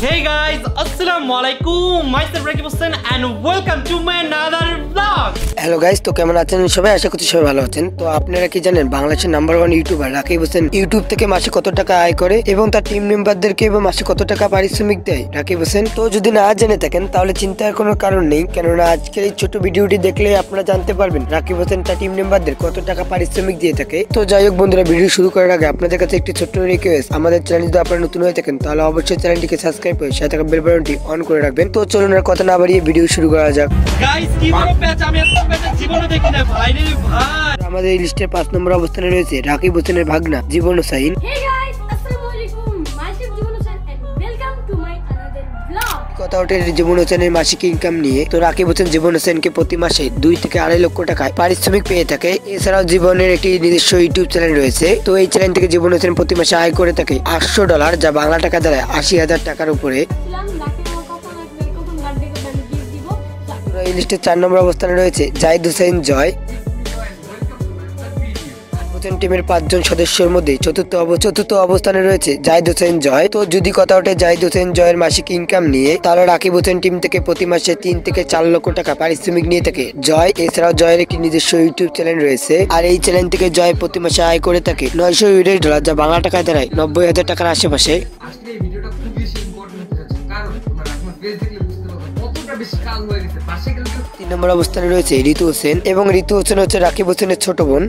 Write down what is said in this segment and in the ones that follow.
Hey guys, Assalamualaikum. Myself Rakib Hussain and welcome to my another vlog. Hello guys, তো কেমন আছেন সবাই? আশা করছি সবাই ভালো আছেন। তো আপনারা কি জানেন বাংলাদেশের number 1 YouTuber Rakib Hossain YouTube থেকে মাসে কত টাকা আয় করে এবং তার টিম মেম্বারদেরকে এবং মাসে কত টাকা পারিশ্রমিক দেয় রাকিব হোসেন? তো যদি না জেনে থাকেন তাহলে চিন্তার কোনো কারণ নেই, কেননা আজকের এই ছোট ভিডিওটি দেখলে আপনারা জানতে পারবেন রাকিব হোসেন তার টিম মেম্বারদের কত টাকা পারিশ্রমিক দিয়ে থাকে। তো যাই হোক বন্ধুরা, ভিডিও শুরু করার আগে আপনাদের কাছে একটি ছোট্ট রিকোয়েস্ট, আমাদের চ্যানেল যদি আপনারা নতুন হয়ে থাকেন তাহলে অবশ্যই চ্যানেলটিকে সাবস্ক্রাইব করে সাথে থাকা বেল বাটনটি অন করে রাখবেন। তো চলুন আর কথা না বাড়িয়ে ভিডিও শুরু করা যাক। Guys, কি বড় প্যাচ, আমি এত প্যাচ জীবনে দেখি না ভাই রে ভাই। আমাদের এই লিস্টের 5 নম্বর অবস্থানে রয়েছে রাকিব হোসেনের ভাগনা জীবন Hossain. Hey guys, Assalamualaikum. Myself Jibon Hussain and welcome to my another vlog. কথা ওঠে জীবন হোসেনের মাসিক ইনকাম নিয়ে। তো রাকিব হোসেন জীবন হোসেনকে প্রতি মাসে 2 থেকে 2.5 লক্ষ টাকা পারিশ্রমিক পেয়ে থাকে। এছাড়াও জীবনের একটি নিজস্ব ইউটিউব চ্যানেল রয়েছে। তো এই চ্যানেল থেকে জীবন হোসেন প্রতি মাসে আয় করে থাকে $800, যা বাংলা টাকা দাঁড়ায় 80,000 টাকার উপরে। এই লিস্টের 4 নম্বর অবস্থানে রয়েছে জাহিদ হোসেন জয়। টিমের 5 জন সদস্যের মধ্যে চতুর্থ অবস্থানে রয়েছে জাহিদ হোসেন জয়। তো যদি কথা ওঠে জাহিদ হোসেন জয়ের মাসিক ইনকাম নিয়ে, তাহলে রাকিব হোসেন টিম থেকে প্রতি মাসে 3 থেকে 4 লক্ষ টাকা পারিশ্রমিক নিয়ে থাকে জয়। এছাড়াও জয়ের একটি নিজস্ব ইউটিউব চ্যানেল রয়েছে, আর এই চ্যানেল থেকে জয় প্রতি মাসে আয় করে থাকে $900, যা বাংলা টাকায় দাঁড়ায় 90,000 টাকার আশেপাশে। আসলে এই ভিডিওটা খুব বেশি ইম্পর্টেন্ট হতে যাচ্ছে, কারণ তোমরা আপনার পেজ দেখলে বুঝতে পারবে কতটা বেশি কাল হয়ে গেছে। পাশে গেলে 3 নম্বর অবস্থানে রয়েছে ঋতু হোসেন, এবং ঋতু হোসেন হচ্ছে রাকিব হোসেনের ছোট বোন।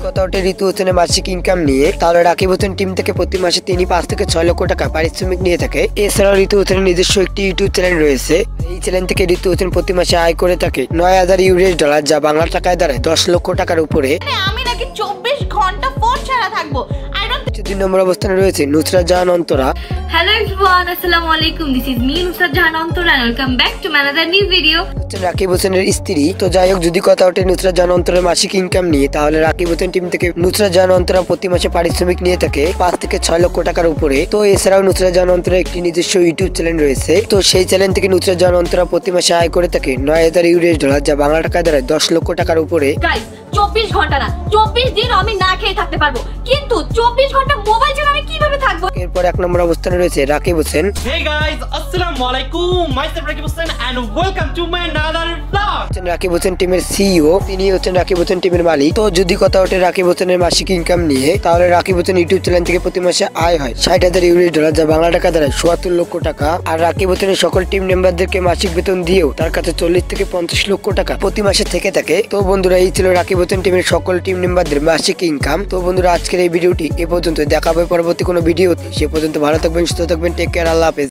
কথা ওঠে ঋতু হোসেনের মাসিক ইনকাম নিয়ে, তাহলে রাকিব হোসেন টিম থেকে প্রতি মাসে তিনি 5 থেকে 6 লক্ষ টাকা পারিশ্রমিক নিয়ে থাকে। এছাড়াও ঋতু হোসেনের নিজস্ব একটি ইউটিউব চ্যানেল রয়েছে। এই চ্যানেল থেকে ঋতু হোসেন প্রতি মাসে আয় করে থাকে $9,000, যা বাংলা টাকায় দাঁড়ায় 10 লক্ষ টাকার উপরে। আমি নাকি 24 ঘন্টা ফোন ছাড়া থাকবো। 2 নম্বর অবস্থানে রয়েছে Nusrat Jahan Antara. Hello everyone, Assalamualaikum. This is me Nusrat Jahan Antara and welcome back to another new video. Rakib হোসেনের স্ত্রী। তো যাই হোক, যদি কথা ওঠে নুসরাত জাহান অন্তরের মাসিক ইনকাম নিয়ে, তাহলে রাকিব হোসেন টিম থেকে নুসরাত জাহান অন্তরা প্রতি মাসে পারিশ্রমিক নিয়ে থাকে 5 থেকে 6 লক্ষ টাকার উপরে। তো এছাড়াও নুসরাত জাহান অন্তরের একটি নিজস্ব ইউটিউব চ্যানেল রয়েছে। তো সেই চ্যানেল থেকে নুসরাত জাহান অন্তরা প্রতি মাসে আয় করে থাকে $9,000, যা বাংলা টাকায় দাঁড়ায় 10 লক্ষ টাকার উপরে। Guys, 24 ঘন্টা না 24 দিন আমি না খেয়ে থাকতে পারবো, কিন্তু 24 ঘন্টা মোবাইল ছাড়া আমি কিভাবে থাকবো? এরপর 1 নম্বর অবস্থানে রয়েছে Rakib Hossain. Hey guys, Assalamualaikum. Myself Rakib Hussain and welcome to my another vlog. Rakib Hossain টিমের সিইও, তিনি হচ্ছেন রাকিব হোসেন টিমের মালিক। তো যদি কথা ওঠে রাকিব হোসেনের মাসিক ইনকাম নিয়ে, তাহলে রাকিব হোসেন ইউটিউব চ্যানেল থেকে প্রতি মাসে আয় হয় $60,000, যা বাংলা টাকা দাঁড়ায় 74 লক্ষ টাকা। আর রাকিব হোসেনের সকল টিম মেম্বারদেরকে মাসিক বেতন দিয়েও তার কাছে 40 থেকে 50 লক্ষ টাকা প্রতি মাসে থেকে থাকে। তো বন্ধুরা, এই ছিল রাকিব হোসেন টিমের সকল টিম মেম্বারদের মাসিক ইনকাম। তো বন্ধুরা, আজকের এই ভিডিওটি এ পর্যন্ত। দেখা হবে পরবর্তী কোনো ভিডিওতে। সে পর্যন্ত ভালো থাকবেন, সুস্থ থাকবেন। টেক কেয়ার, আল্লাহ হাফেজ।